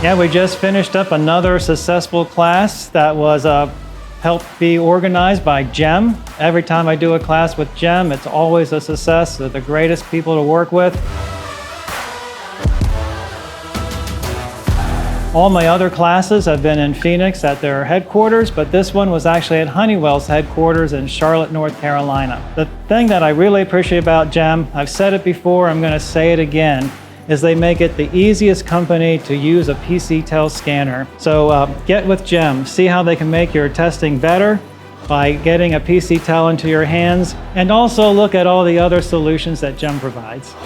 Yeah, we just finished up another successful class that was helped be organized by JEM. Every time I do a class with JEM, it's always a success. They're the greatest people to work with. All my other classes have been in Phoenix at their headquarters, but this one was actually at Honeywell's headquarters in Charlotte, North Carolina. The thing that I really appreciate about JEM, I've said it before, I'm going to say it again, is they make it the easiest company to use a PC-TEL scanner. So get with JEM, see how they can make your testing better by getting a PC-TEL into your hands, and also look at all the other solutions that JEM provides.